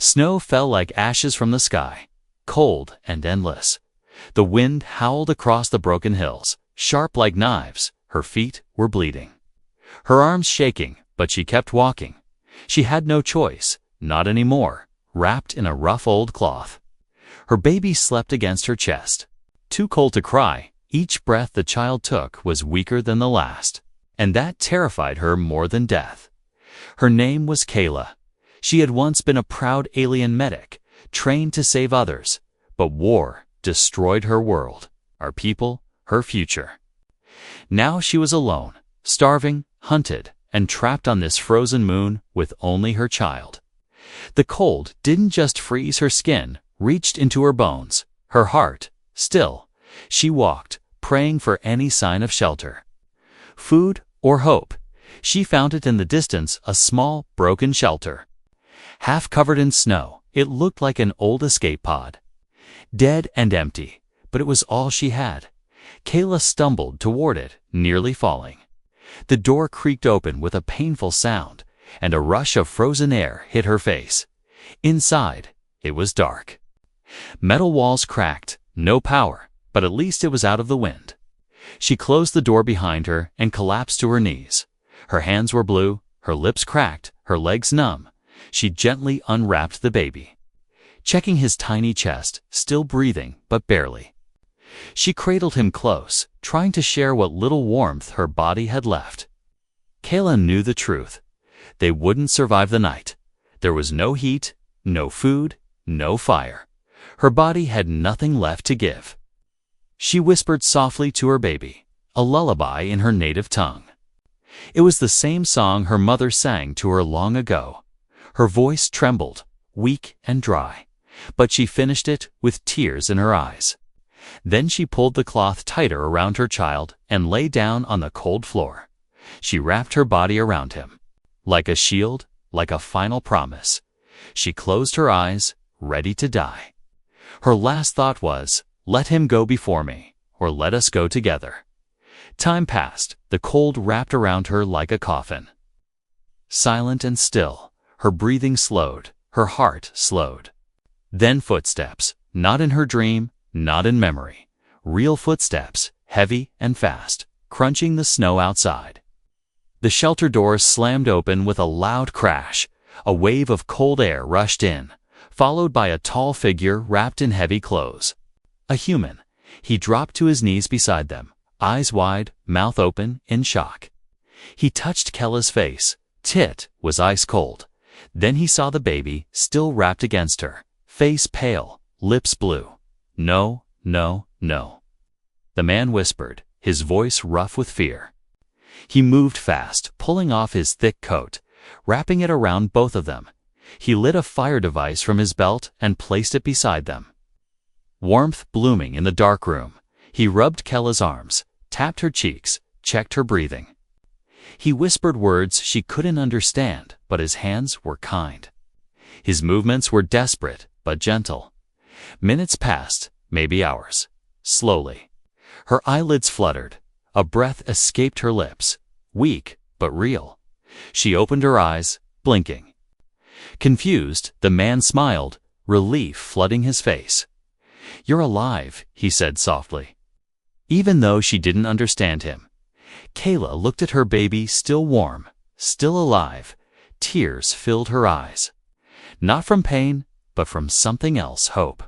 Snow fell like ashes from the sky, cold and endless. The wind howled across the broken hills, sharp like knives. Her feet were bleeding, her arms shaking, but she kept walking. She had no choice, not anymore, wrapped in a rough old cloth. Her baby slept against her chest. Too cold to cry, each breath the child took was weaker than the last, and that terrified her more than death. Her name was Kayla. She had once been a proud alien medic, trained to save others, but war destroyed her world, our people, her future. Now she was alone, starving, hunted, and trapped on this frozen moon with only her child. The cold didn't just freeze her skin, reached into her bones, her heart. Still, she walked, praying for any sign of shelter. Food or hope. She found it in the distance, a small, broken shelter. Half covered in snow, it looked like an old escape pod. Dead and empty, but it was all she had. Kayla stumbled toward it, nearly falling. The door creaked open with a painful sound, and a rush of frozen air hit her face. Inside, it was dark. Metal walls cracked, no power, but at least it was out of the wind. She closed the door behind her and collapsed to her knees. Her hands were blue, her lips cracked, her legs numb. She gently unwrapped the baby, checking his tiny chest, still breathing, but barely. She cradled him close, trying to share what little warmth her body had left. Kayla knew the truth. They wouldn't survive the night. There was no heat, no food, no fire. Her body had nothing left to give. She whispered softly to her baby, a lullaby in her native tongue. It was the same song her mother sang to her long ago. Her voice trembled, weak and dry, but she finished it with tears in her eyes. Then she pulled the cloth tighter around her child and lay down on the cold floor. She wrapped her body around him, like a shield, like a final promise. She closed her eyes, ready to die. Her last thought was, "Let him go before me, or let us go together." Time passed, the cold wrapped around her like a coffin. Silent and still, her breathing slowed, her heart slowed. Then footsteps, not in her dream, not in memory. Real footsteps, heavy and fast, crunching the snow outside. The shelter doors slammed open with a loud crash. A wave of cold air rushed in, followed by a tall figure wrapped in heavy clothes. A human. He dropped to his knees beside them, eyes wide, mouth open, in shock. He touched Kella's face. It was ice cold. Then he saw the baby, still wrapped against her, face pale, lips blue. "No, no, no." The man whispered, his voice rough with fear. He moved fast, pulling off his thick coat, wrapping it around both of them. He lit a fire device from his belt and placed it beside them. Warmth blooming in the dark room. He rubbed Kella's arms, tapped her cheeks, checked her breathing. He whispered words she couldn't understand, but his hands were kind. His movements were desperate, but gentle. Minutes passed, maybe hours. Slowly. Her eyelids fluttered. A breath escaped her lips. Weak, but real. She opened her eyes, blinking. Confused, the man smiled, relief flooding his face. "You're alive," he said softly. Even though she didn't understand him. Kayla looked at her baby, still warm, still alive. Tears filled her eyes. Not from pain, but from something else, hope.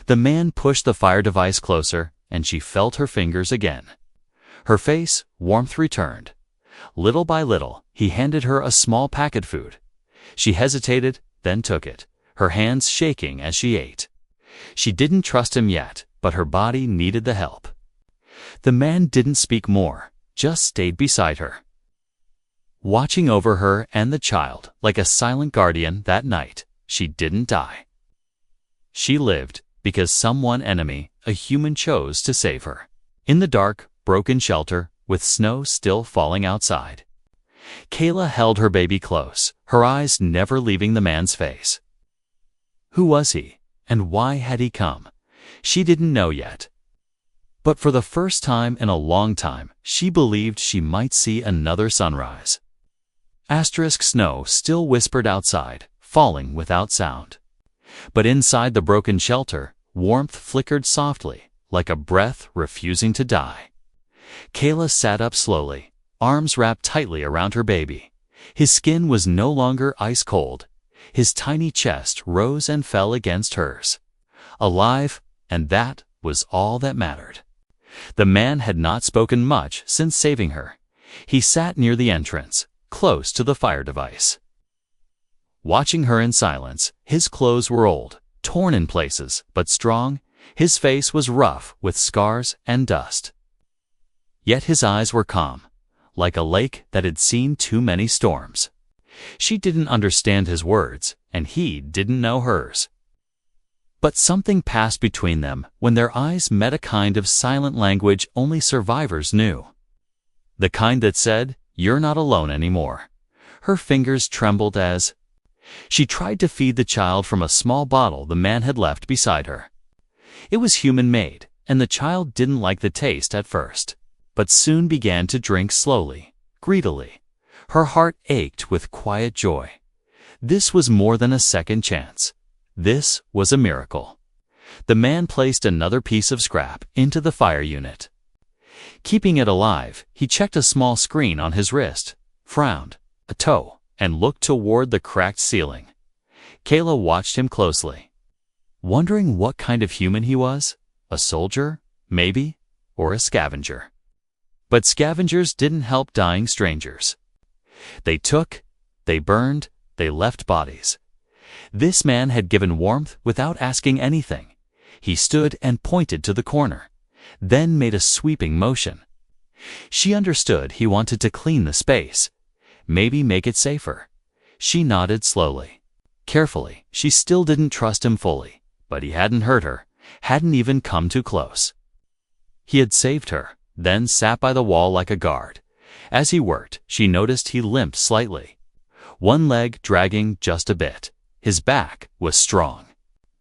The man pushed the fire device closer, and she felt her fingers again. Her face, warmth returned. Little by little, he handed her a small packet food. She hesitated, then took it, her hands shaking as she ate. She didn't trust him yet, but her body needed the help. The man didn't speak more, just stayed beside her, watching over her and the child like a silent guardian. That night, she didn't die. She lived because someone enemy, a human, chose to save her. In the dark, broken shelter, with snow still falling outside. Kayla held her baby close, her eyes never leaving the man's face. Who was he, and why had he come? She didn't know yet. But for the first time in a long time, she believed she might see another sunrise. Snow still whispered outside, falling without sound. But inside the broken shelter, warmth flickered softly, like a breath refusing to die. Kayla sat up slowly, arms wrapped tightly around her baby. His skin was no longer ice cold. His tiny chest rose and fell against hers. Alive, and that was all that mattered. The man had not spoken much since saving her. He sat near the entrance, close to the fire device. Watching her in silence, his clothes were old, torn in places, but strong. His face was rough with scars and dust. Yet his eyes were calm, like a lake that had seen too many storms. She didn't understand his words, and he didn't know hers. But something passed between them when their eyes met, a kind of silent language only survivors knew. The kind that said, "You're not alone anymore." Her fingers trembled as she tried to feed the child from a small bottle the man had left beside her. It was human-made, and the child didn't like the taste at first, but soon began to drink slowly, greedily. Her heart ached with quiet joy. This was more than a second chance. This was a miracle. The man placed another piece of scrap into the fire unit. Keeping it alive, he checked a small screen on his wrist, frowned, a toe, and looked toward the cracked ceiling. Kayla watched him closely, wondering what kind of human he was. A soldier, maybe, or a scavenger. But scavengers didn't help dying strangers. They took, they burned, they left bodies. This man had given warmth without asking anything. He stood and pointed to the corner, then made a sweeping motion. She understood he wanted to clean the space, maybe make it safer. She nodded slowly, carefully. She still didn't trust him fully, but he hadn't hurt her, hadn't even come too close. He had saved her, then sat by the wall like a guard. As he worked, she noticed he limped slightly, one leg dragging just a bit. His back was strong,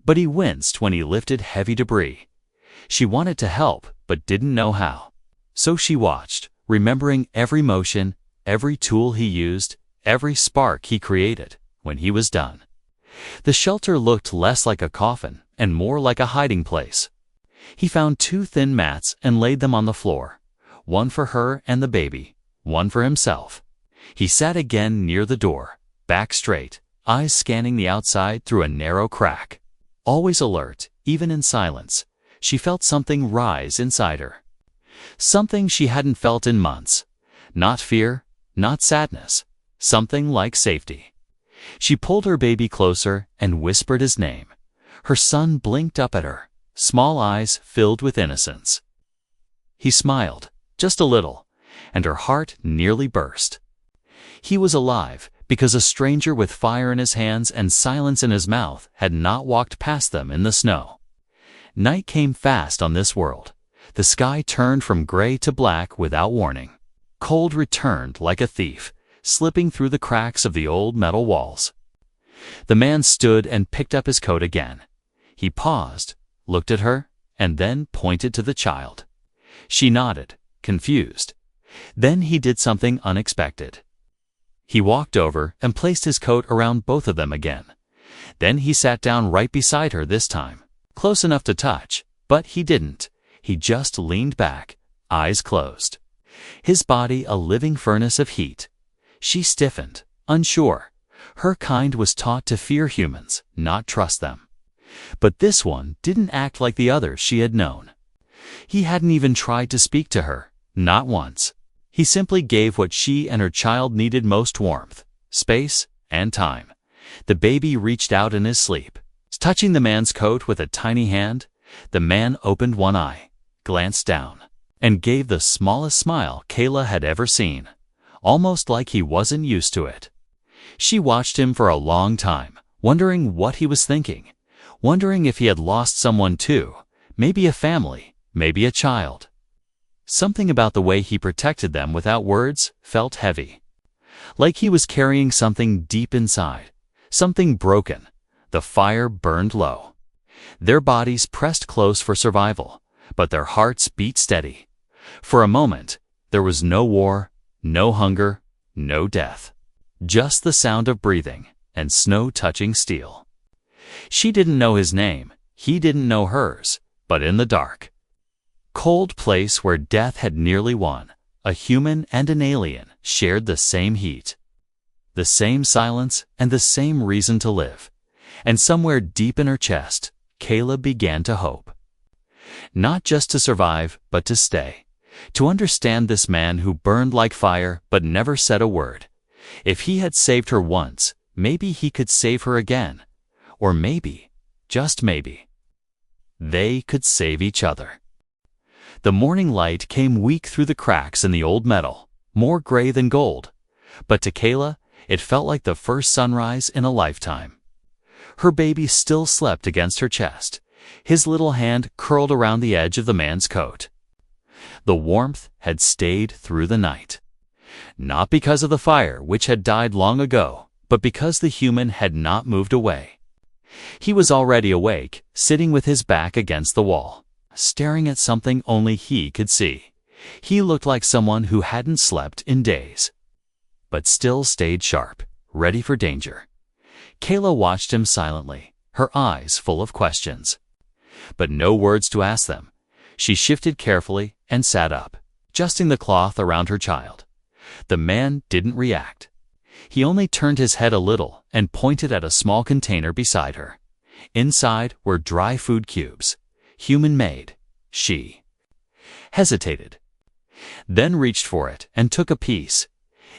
but he winced when he lifted heavy debris. She wanted to help, but didn't know how. So she watched, remembering every motion, every tool he used, every spark he created. When he was done, the shelter looked less like a coffin and more like a hiding place. He found 2 thin mats and laid them on the floor, one for her and the baby, one for himself. He sat again near the door, back straight, eyes scanning the outside through a narrow crack. Always alert, even in silence, she felt something rise inside her. Something she hadn't felt in months. Not fear, not sadness, something like safety. She pulled her baby closer and whispered his name. Her son blinked up at her, small eyes filled with innocence. He smiled, just a little, and her heart nearly burst. He was alive because a stranger with fire in his hands and silence in his mouth had not walked past them in the snow. Night came fast on this world. The sky turned from gray to black without warning. Cold returned like a thief, slipping through the cracks of the old metal walls. The man stood and picked up his coat again. He paused, looked at her, and then pointed to the child. She nodded, confused. Then he did something unexpected. He walked over and placed his coat around both of them again. Then he sat down right beside her this time, close enough to touch, but he didn't. He just leaned back, eyes closed. His body a living furnace of heat. She stiffened, unsure. Her kind was taught to fear humans, not trust them. But this one didn't act like the others she had known. He hadn't even tried to speak to her, not once. He simply gave what she and her child needed most: warmth, space, and time. The baby reached out in his sleep, touching the man's coat with a tiny hand. The man opened one eye, glanced down, and gave the smallest smile Kayla had ever seen, almost like he wasn't used to it. She watched him for a long time, wondering what he was thinking, wondering if he had lost someone too, maybe a family, maybe a child. Something about the way he protected them without words felt heavy, like he was carrying something deep inside, something broken. The fire burned low. Their bodies pressed close for survival, but their hearts beat steady. For a moment, there was no war, no hunger, no death. Just the sound of breathing, and snow touching steel. She didn't know his name, he didn't know hers, but in the dark, cold place where death had nearly won, a human and an alien shared the same heat, the same silence, and the same reason to live. And somewhere deep in her chest, Kayla began to hope. Not just to survive, but to stay. To understand this man who burned like fire but never said a word. If he had saved her once, maybe he could save her again. Or maybe, just maybe, they could save each other. The morning light came weak through the cracks in the old metal, more gray than gold. But to Kayla, it felt like the first sunrise in a lifetime. Her baby still slept against her chest, his little hand curled around the edge of the man's coat. The warmth had stayed through the night. Not because of the fire, which had died long ago, but because the human had not moved away. He was already awake, sitting with his back against the wall, staring at something only he could see. He looked like someone who hadn't slept in days, but still stayed sharp, ready for danger. Kayla watched him silently, her eyes full of questions, but no words to ask them. She shifted carefully and sat up, adjusting the cloth around her child. The man didn't react. He only turned his head a little and pointed at a small container beside her. Inside were dry food cubes, human-made. She hesitated, then reached for it and took a piece.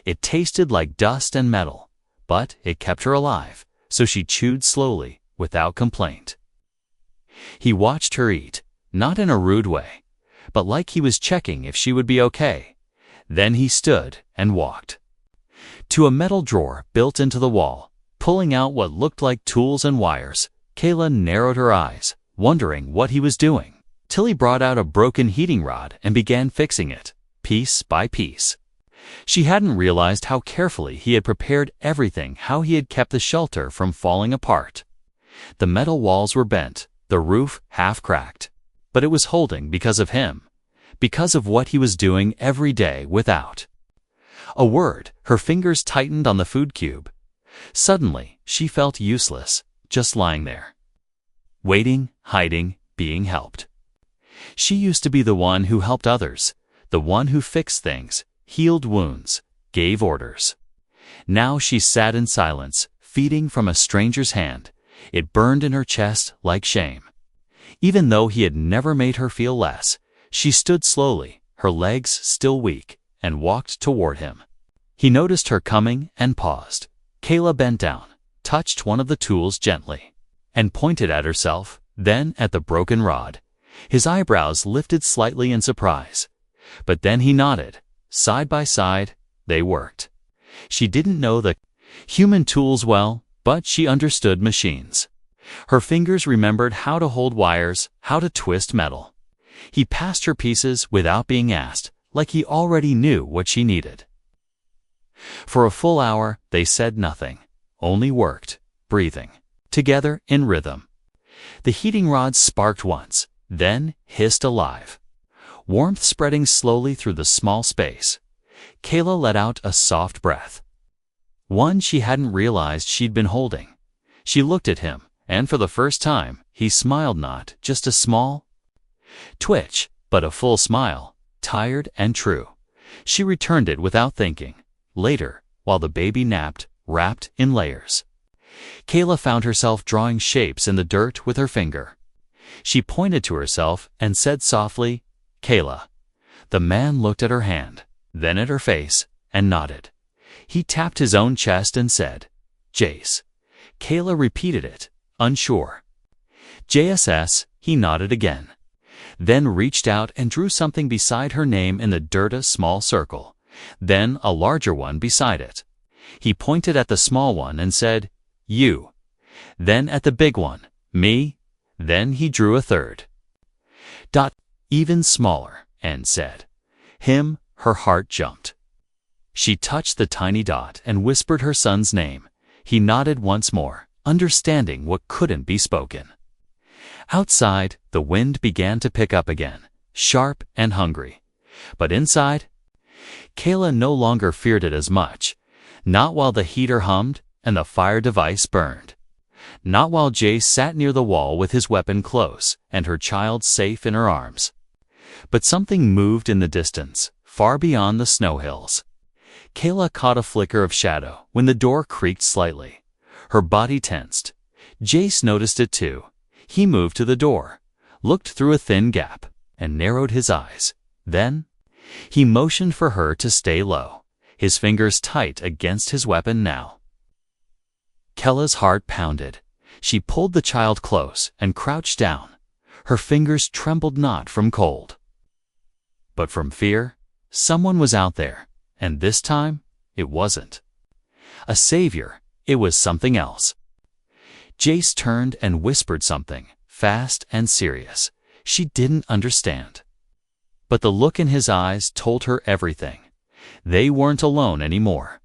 It tasted like dust and metal, but it kept her alive, so she chewed slowly, without complaint. He watched her eat, not in a rude way, but like he was checking if she would be okay. Then he stood and walked to a metal drawer built into the wall, pulling out what looked like tools and wires. Kayla narrowed her eyes, wondering what he was doing, till he brought out a broken heating rod and began fixing it, piece by piece. She hadn't realized how carefully he had prepared everything, how he had kept the shelter from falling apart. The metal walls were bent, the roof half cracked, but it was holding because of him, because of what he was doing every day without a word. Her fingers tightened on the food cube. Suddenly, she felt useless, just lying there, waiting, hiding, being helped. She used to be the one who helped others, the one who fixed things, healed wounds, gave orders. Now she sat in silence, feeding from a stranger's hand. It burned in her chest like shame. Even though he had never made her feel less, she stood slowly, her legs still weak, and walked toward him. He noticed her coming and paused. Kayla bent down, touched one of the tools gently, and pointed at herself, then at the broken rod. His eyebrows lifted slightly in surprise. But then he nodded. Side by side, they worked. She didn't know the human tools well, but she understood machines. Her fingers remembered how to hold wires, how to twist metal. He passed her pieces without being asked, like he already knew what she needed. For a full hour, they said nothing, only worked, breathing, together in rhythm. The heating rods sparked once, then hissed alive, warmth spreading slowly through the small space. Kayla let out a soft breath, one she hadn't realized she'd been holding. She looked at him, and for the first time, he smiled, not just a small twitch, but a full smile, tired and true. She returned it without thinking. Later, while the baby napped, wrapped in layers, Kayla found herself drawing shapes in the dirt with her finger. She pointed to herself and said softly, "Kayla." The man looked at her hand, then at her face, and nodded. He tapped his own chest and said, "Jace." Kayla repeated it, unsure. "JSS," he nodded again, then reached out and drew something beside her name in the dirt, a small circle, then a larger one beside it. He pointed at the small one and said, "You," then at the big one, "Me," then he drew a third dot, even smaller, and said, "Him." Her heart jumped. She touched the tiny dot and whispered her son's name. He nodded once more, understanding what couldn't be spoken. Outside, the wind began to pick up again, sharp and hungry. But inside, Kayla no longer feared it as much. Not while the heater hummed, and the fire device burned. Not while Jace sat near the wall with his weapon close and her child safe in her arms. But something moved in the distance, far beyond the snow hills. Kayla caught a flicker of shadow when the door creaked slightly. Her body tensed. Jace noticed it too. He moved to the door, looked through a thin gap, and narrowed his eyes. Then, he motioned for her to stay low, his fingers tight against his weapon now. Kayla's heart pounded. She pulled the child close and crouched down. Her fingers trembled not from cold, but from fear. Someone was out there, and this time, it wasn't a savior, it was something else. Jace turned and whispered something, fast and serious. She didn't understand. But the look in his eyes told her everything. They weren't alone anymore.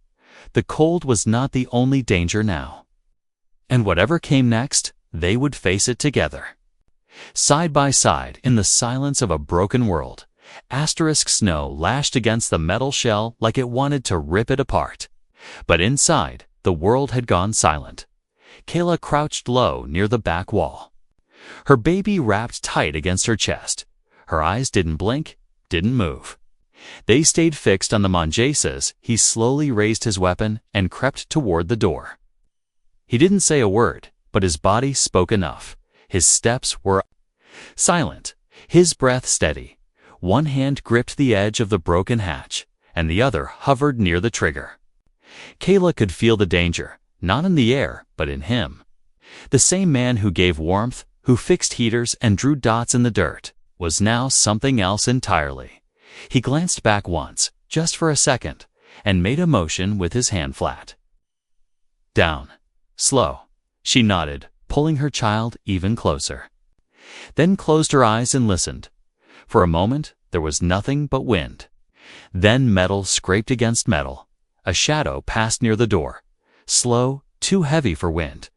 The cold was not the only danger now. And whatever came next, they would face it together. Side by side, in the silence of a broken world, asterisk snow lashed against the metal shell like it wanted to rip it apart. But inside, the world had gone silent. Kayla crouched low near the back wall, her baby wrapped tight against her chest. Her eyes didn't blink, didn't move. They stayed fixed on the Monjases. He slowly raised his weapon and crept toward the door. He didn't say a word, but his body spoke enough. His steps were silent, his breath steady. One hand gripped the edge of the broken hatch, and the other hovered near the trigger. Kayla could feel the danger, not in the air, but in him. The same man who gave warmth, who fixed heaters and drew dots in the dirt, was now something else entirely. He glanced back once, just for a second, and made a motion with his hand flat. Down. Slow. She nodded, pulling her child even closer. Then closed her eyes and listened. For a moment, there was nothing but wind. Then metal scraped against metal. A shadow passed near the door. Slow, too heavy for wind,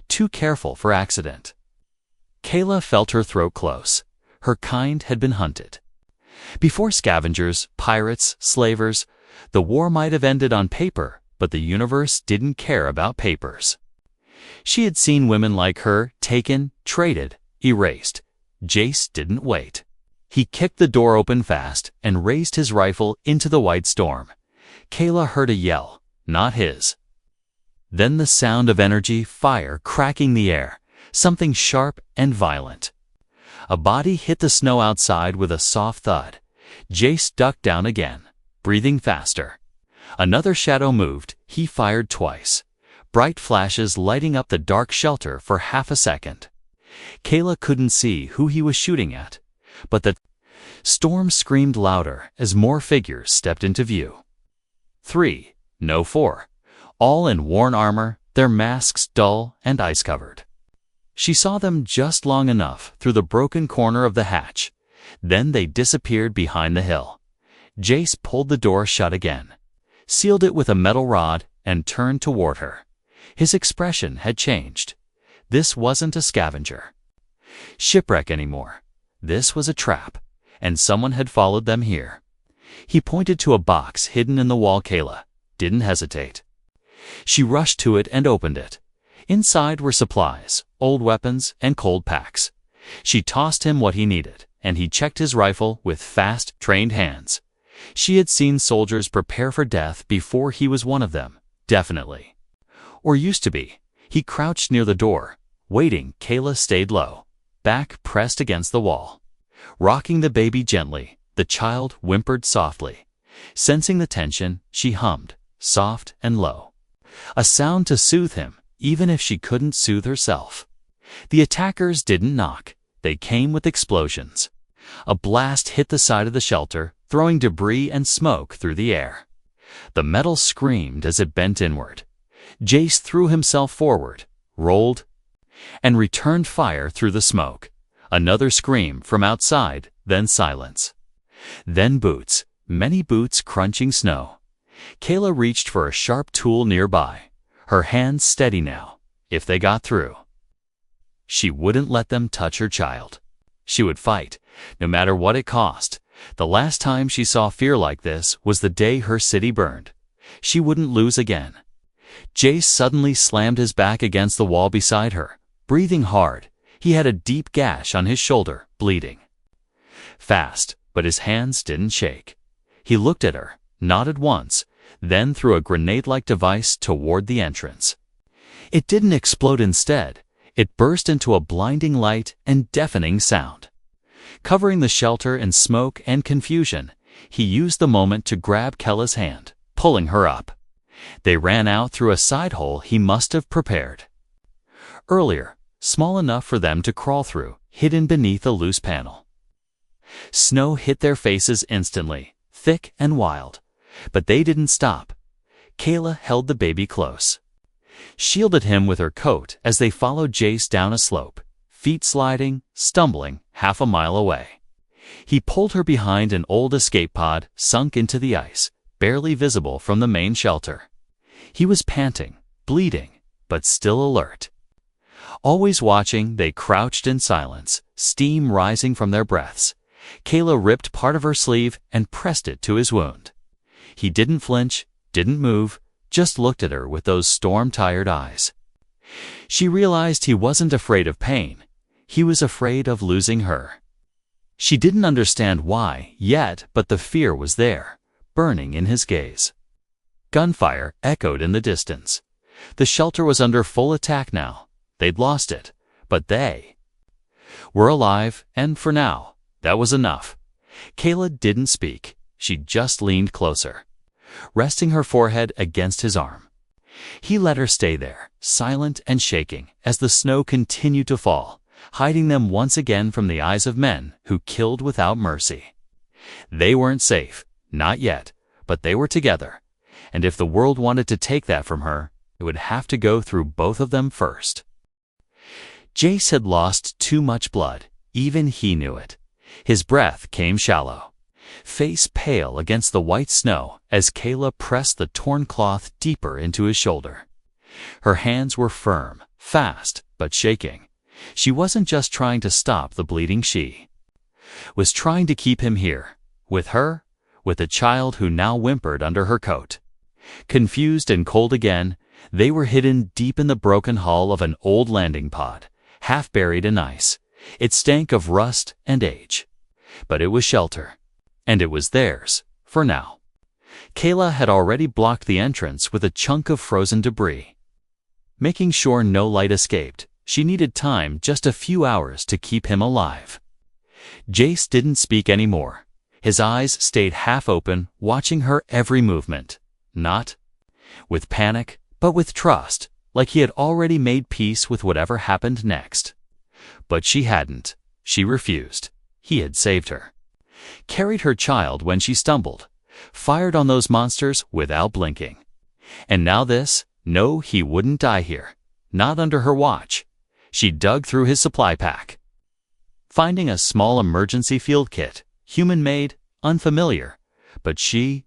too careful for accident. Kayla felt her throat close. Her kind had been hunted. Before scavengers, pirates, slavers, the war might have ended on paper, but the universe didn't care about papers. She had seen women like her taken, traded, erased. Jace didn't wait. He kicked the door open fast and raised his rifle into the white storm. Kayla heard a yell, not his. Then the sound of energy, fire cracking the air, something sharp and violent. A body hit the snow outside with a soft thud. Jace ducked down again, breathing faster. Another shadow moved. He fired twice, bright flashes lighting up the dark shelter for half a second. Kayla couldn't see who he was shooting at, but the storm screamed louder as more figures stepped into view. 3, no 4. All in worn armor, their masks dull and ice-covered. She saw them just long enough through the broken corner of the hatch. Then they disappeared behind the hill. Jace pulled the door shut again, sealed it with a metal rod, and turned toward her. His expression had changed. This wasn't a scavenger shipwreck anymore. This was a trap, and someone had followed them here. He pointed to a box hidden in the wall. Kayla didn't hesitate. She rushed to it and opened it. Inside were supplies, old weapons, and cold packs. She tossed him what he needed, and he checked his rifle with fast, trained hands. She had seen soldiers prepare for death before he was one of them, definitely. Or used to be. He crouched near the door, waiting. Kayla stayed low, back pressed against the wall. Rocking the baby gently, the child whimpered softly. Sensing the tension, she hummed, soft and low. A sound to soothe him, even if she couldn't soothe herself. The attackers didn't knock. They came with explosions. A blast hit the side of the shelter, throwing debris and smoke through the air. The metal screamed as it bent inward. Jace threw himself forward, rolled, and returned fire through the smoke. Another scream from outside, then silence. Then boots, many boots crunching snow. Kayla reached for a sharp tool nearby, her hands steady now. If they got through, she wouldn't let them touch her child. She would fight, no matter what it cost. The last time she saw fear like this was the day her city burned. She wouldn't lose again. Jace suddenly slammed his back against the wall beside her, breathing hard. He had a deep gash on his shoulder, bleeding fast, but his hands didn't shake. He looked at her, nodded once, then threw a grenade-like device toward the entrance. It didn't explode instead. It burst into a blinding light and deafening sound. Covering the shelter in smoke and confusion, he used the moment to grab Kella's hand, pulling her up. They ran out through a side hole he must have prepared earlier, small enough for them to crawl through, hidden beneath a loose panel. Snow hit their faces instantly, thick and wild, but they didn't stop. Kayla held the baby close, shielded him with her coat as they followed Jace down a slope, feet sliding, stumbling, half a mile away. He pulled her behind an old escape pod sunk into the ice, barely visible from the main shelter. He was panting, bleeding, but still alert. Always watching, they crouched in silence, steam rising from their breaths. Kayla ripped part of her sleeve and pressed it to his wound. He didn't flinch, didn't move, just looked at her with those storm-tired eyes. She realized he wasn't afraid of pain. He was afraid of losing her. She didn't understand why yet, but the fear was there, burning in his gaze. Gunfire echoed in the distance. The shelter was under full attack now. They'd lost it, but they were alive, and for now, that was enough. Kayla didn't speak. She just leaned closer, resting her forehead against his arm. He let her stay there, silent and shaking, as the snow continued to fall, hiding them once again from the eyes of men who killed without mercy. They weren't safe, not yet, but they were together, and if the world wanted to take that from her, it would have to go through both of them first. Jace had lost too much blood. Even he knew it. His breath came shallow, face pale against the white snow as Kayla pressed the torn cloth deeper into his shoulder. Her hands were firm, fast, but shaking. She wasn't just trying to stop the bleeding, she was trying to keep him here, with her, with the child who now whimpered under her coat. Confused and cold again, they were hidden deep in the broken hull of an old landing pod, half buried in ice. It stank of rust and age. But it was shelter, and it was theirs, for now. Kayla had already blocked the entrance with a chunk of frozen debris. Making sure no light escaped, she needed time, just a few hours, to keep him alive. Jace didn't speak anymore. His eyes stayed half open, watching her every movement. Not with panic, but with trust, like he had already made peace with whatever happened next. But she hadn't. She refused. He had saved her. Carried her child when she stumbled. Fired on those monsters without blinking. And now this? No, he wouldn't die here. Not under her watch. She dug through his supply pack, finding a small emergency field kit, human-made, unfamiliar. But she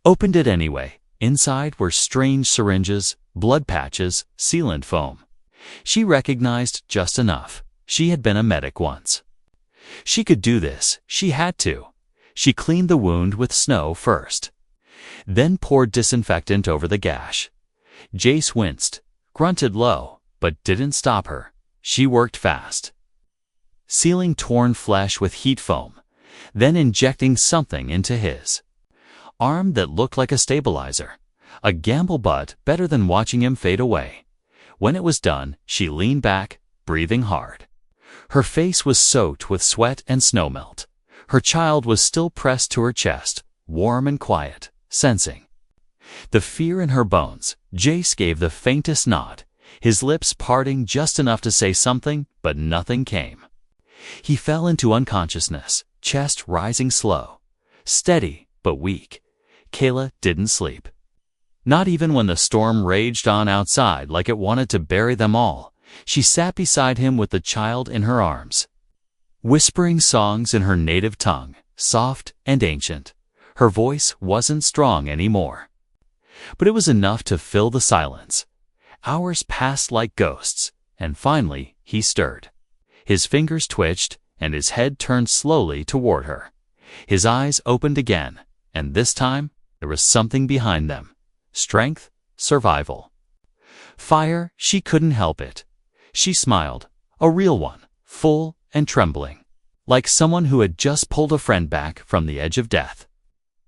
opened it anyway. Inside were strange syringes, blood patches, sealant foam. She recognized just enough. She had been a medic once. She could do this. She had to. She cleaned the wound with snow first, then poured disinfectant over the gash. Jace winced, grunted low, but didn't stop her. She worked fast, sealing torn flesh with heat foam, then injecting something into his arm that looked like a stabilizer. A gamble, but better than watching him fade away. When it was done, she leaned back, breathing hard. Her face was soaked with sweat and snowmelt. Her child was still pressed to her chest, warm and quiet, sensing the fear in her bones. Jace gave the faintest nod, his lips parting just enough to say something, but nothing came. He fell into unconsciousness, chest rising slow, steady but weak. Kayla didn't sleep. Not even when the storm raged on outside like it wanted to bury them all. She sat beside him with the child in her arms, whispering songs in her native tongue, soft and ancient. Her voice wasn't strong anymore, but it was enough to fill the silence. Hours passed like ghosts, and finally he stirred. His fingers twitched, and his head turned slowly toward her. His eyes opened again, and this time there was something behind them. Strength, survival. Fire, she couldn't help it. She smiled, a real one, full and trembling, like someone who had just pulled a friend back from the edge of death.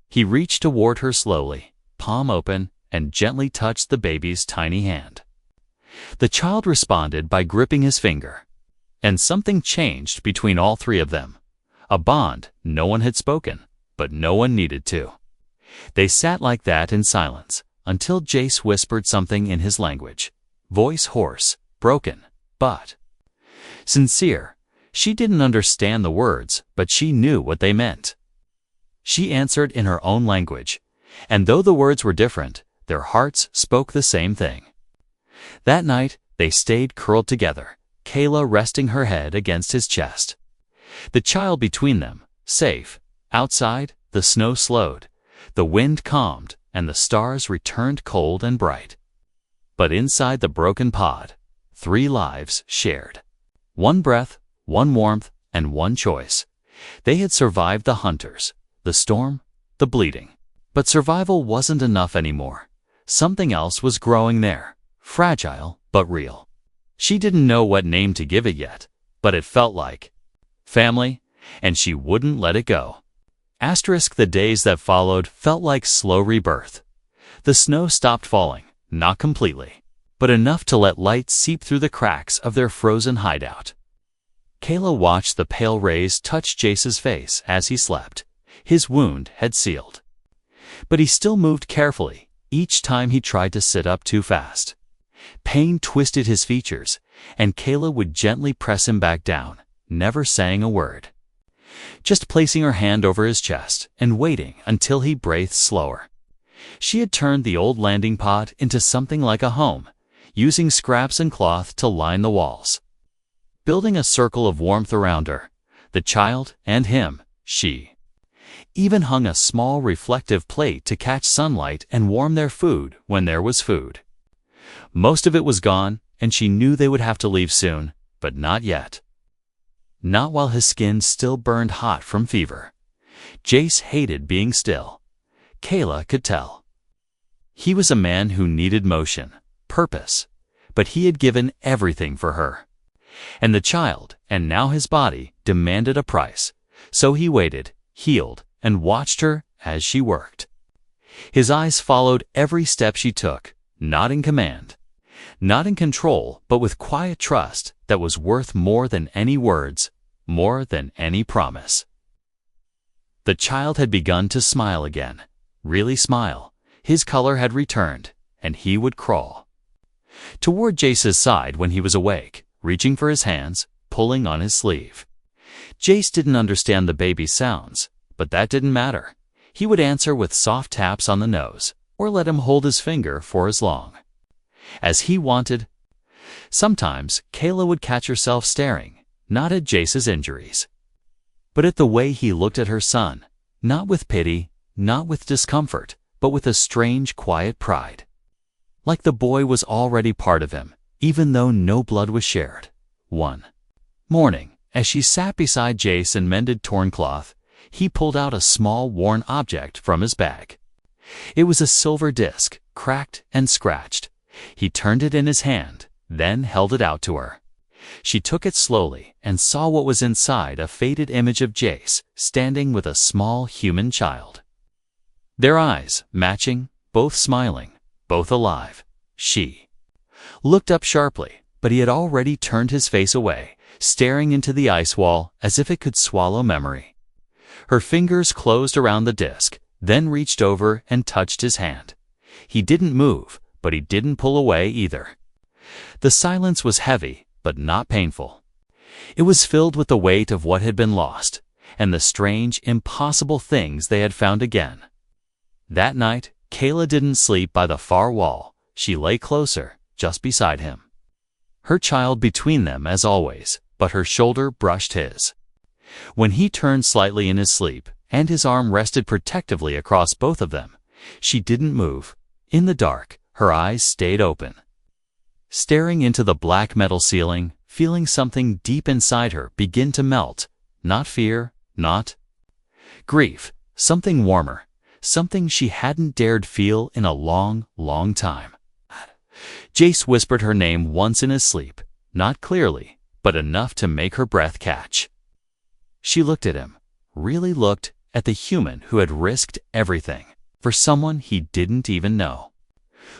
He reached toward her slowly, palm open, and gently touched the baby's tiny hand. The child responded by gripping his finger, and something changed between all three of them. A bond no one had spoken, but no one needed to. They sat like that in silence, until Jace whispered something in his language, voice hoarse, broken, but sincere. She didn't understand the words, but she knew what they meant. She answered in her own language, and though the words were different, their hearts spoke the same thing. That night, they stayed curled together, Kayla resting her head against his chest. The child between them, safe. Outside, the snow slowed, the wind calmed, and the stars returned cold and bright. But inside the broken pod, 3 lives shared. 1 breath, 1 warmth, and 1 choice. They had survived the hunters, the storm, the bleeding. But survival wasn't enough anymore. Something else was growing there, fragile but real. She didn't know what name to give it yet, but it felt like family, and she wouldn't let it go. The days that followed felt like slow rebirth. The snow stopped falling, not completely, but enough to let light seep through the cracks of their frozen hideout. Kayla watched the pale rays touch Jace's face as he slept. His wound had sealed. But he still moved carefully, each time he tried to sit up too fast. Pain twisted his features, and Kayla would gently press him back down, never saying a word. Just placing her hand over his chest and waiting until he breathed slower. She had turned the old landing pod into something like a home, using scraps and cloth to line the walls. Building a circle of warmth around her, the child and him, she even hung a small reflective plate to catch sunlight and warm their food when there was food. Most of it was gone, and she knew they would have to leave soon, but not yet. Not while his skin still burned hot from fever. Jace hated being still. Kayla could tell. He was a man who needed motion, purpose, but he had given everything for her. And the child, and now his body, demanded a price. So he waited, healed, and watched her as she worked. His eyes followed every step she took, not in command, not in control, but with quiet trust that was worth more than any words, more than any promise. The child had begun to smile again, really smile. His color had returned, and he would crawl toward Jace's side when he was awake, reaching for his hands, pulling on his sleeve. Jace didn't understand the baby's sounds, but that didn't matter. He would answer with soft taps on the nose, or let him hold his finger for as long as he wanted. Sometimes Kayla would catch herself staring, not at Jace's injuries, but at the way he looked at her son, not with pity, not with discomfort, but with a strange, quiet pride. Like the boy was already part of him, even though no blood was shared. One morning, as she sat beside Jace and mended torn cloth, he pulled out a small worn object from his bag. It was a silver disc, cracked and scratched. He turned it in his hand, then held it out to her. She took it slowly and saw what was inside, a faded image of Jace, standing with a small human child. Their eyes matching, both smiling, both alive. She looked up sharply, but he had already turned his face away, staring into the ice wall as if it could swallow memory. Her fingers closed around the disc, then reached over and touched his hand. He didn't move, but he didn't pull away either. The silence was heavy, but not painful. It was filled with the weight of what had been lost, and the strange, impossible things they had found again. That night, Kayla didn't sleep by the far wall. She lay closer, just beside him. Her child between them as always, but her shoulder brushed his. When he turned slightly in his sleep, and his arm rested protectively across both of them, she didn't move. In the dark, her eyes stayed open, staring into the black metal ceiling, feeling something deep inside her begin to melt. Not fear, not grief, something warmer, something she hadn't dared feel in a long, long time. Jace whispered her name once in his sleep, not clearly, but enough to make her breath catch. She looked at him, really looked at the human who had risked everything for someone he didn't even know,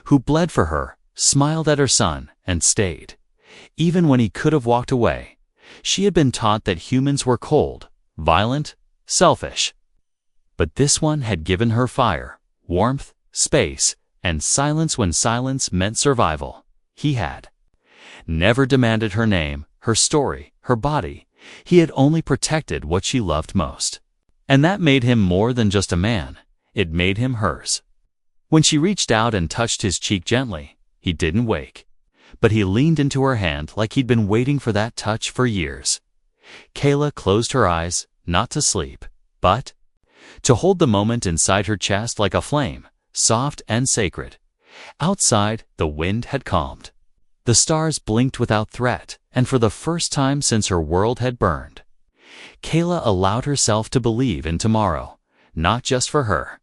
who bled for her, smiled at her son, and stayed, even when he could have walked away. She had been taught that humans were cold, violent, selfish. But this one had given her fire, warmth, space, and silence when silence meant survival. He had never demanded her name, her story, her body. He had only protected what she loved most. And that made him more than just a man. It made him hers. When she reached out and touched his cheek gently, he didn't wake. But he leaned into her hand like he'd been waiting for that touch for years. Kayla closed her eyes, not to sleep, but to hold the moment inside her chest like a flame, soft and sacred. Outside, the wind had calmed. The stars blinked without threat, and for the first time since her world had burned, Kayla allowed herself to believe in tomorrow, not just for her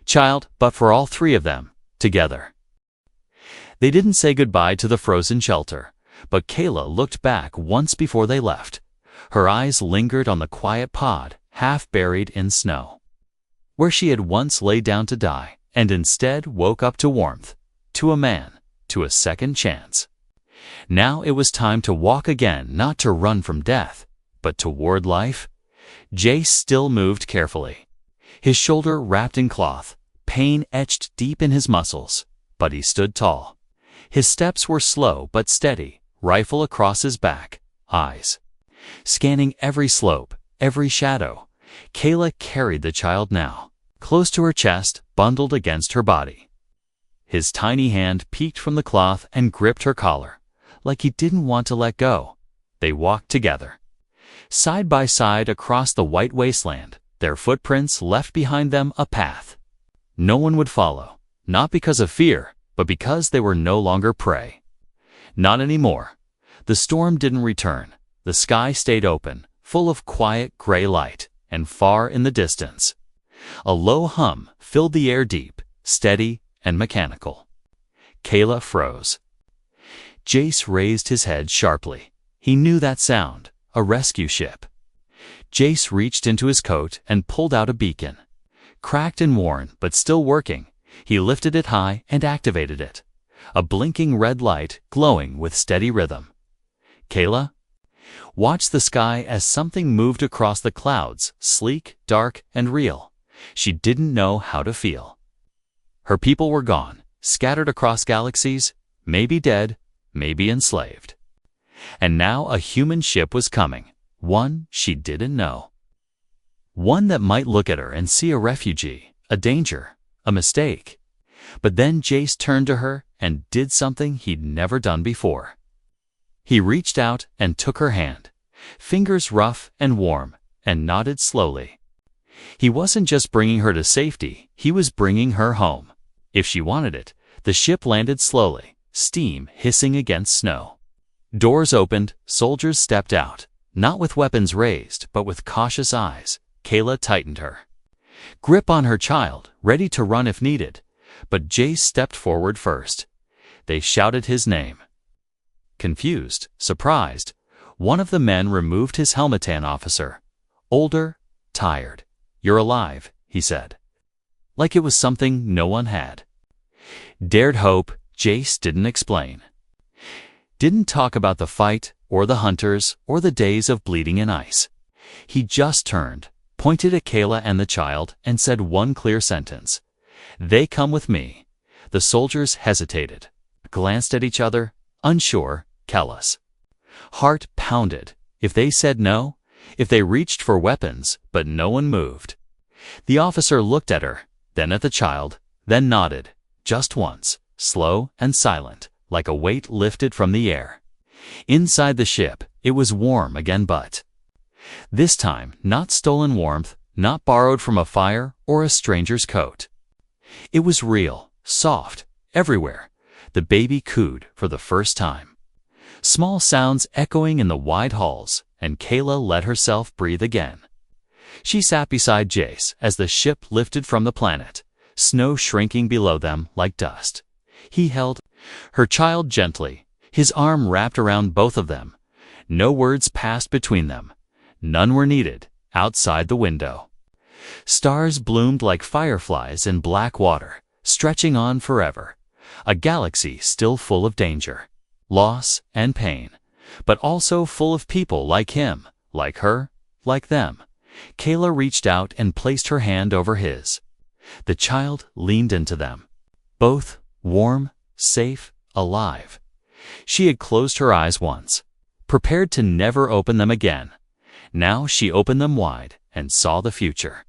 child, but for all three of them, together. They didn't say goodbye to the frozen shelter, but Kayla looked back once before they left. Her eyes lingered on the quiet pod, half buried in snow, where she had once laid down to die, and instead woke up to warmth, to a man, to a second chance. Now it was time to walk again, not to run from death, but toward life. Jace still moved carefully, his shoulder wrapped in cloth, pain etched deep in his muscles, but he stood tall. His steps were slow but steady, rifle across his back, eyes scanning every slope, every shadow. Kayla carried the child now, close to her chest, bundled against her body. His tiny hand peeked from the cloth and gripped her collar, like he didn't want to let go. They walked together, side by side across the white wasteland, their footprints left behind them a path no one would follow, not because of fear, but because they were no longer prey. Not anymore. The storm didn't return. The sky stayed open, full of quiet gray light, and far in the distance, a low hum filled the air, deep, steady, and mechanical. Kayla froze. Jace raised his head sharply. He knew that sound, a rescue ship. Jace reached into his coat and pulled out a beacon. Cracked and worn, but still working, he lifted it high and activated it. A blinking red light glowing with steady rhythm. Kayla watched the sky as something moved across the clouds, sleek, dark, and real. She didn't know how to feel. Her people were gone, scattered across galaxies, maybe dead, maybe enslaved. And now a human ship was coming, one she didn't know. One that might look at her and see a refugee, a danger, a mistake. But then Jace turned to her and did something he'd never done before. He reached out and took her hand, fingers rough and warm, and nodded slowly. He wasn't just bringing her to safety, he was bringing her home. If she wanted it. The ship landed slowly, steam hissing against snow. Doors opened, soldiers stepped out, not with weapons raised, but with cautious eyes. Kayla tightened her grip on her child, ready to run if needed. But Jace stepped forward first. They shouted his name. Confused, surprised, one of the men removed his helmet. An officer, older, tired. "You're alive," he said, like it was something no one had dared hope. Jace didn't explain. Didn't talk about the fight, or the hunters, or the days of bleeding in ice. He just turned, pointed at Kayla and the child, and said one clear sentence. "They come with me." The soldiers hesitated, glanced at each other, unsure, callous. Heart pounded. If they said no, if they reached for weapons, but no one moved. The officer looked at her, then at the child, then nodded, just once, slow and silent, like a weight lifted from the air. Inside the ship, it was warm again, but this time, not stolen warmth, not borrowed from a fire or a stranger's coat. It was real, soft, everywhere. The baby cooed for the first time. Small sounds echoing in the wide halls, and Kayla let herself breathe again. She sat beside Jace as the ship lifted from the planet, snow shrinking below them like dust. He held Her child gently, his arm wrapped around both of them. No words passed between them. None were needed, outside the window. Stars bloomed like fireflies in black water, stretching on forever. A galaxy still full of danger, loss, and pain, but also full of people like him, like her, like them. Kayla reached out and placed her hand over his. The child leaned into them. Both warm, safe, alive. She had closed her eyes once, prepared to never open them again. Now she opened them wide and saw the future.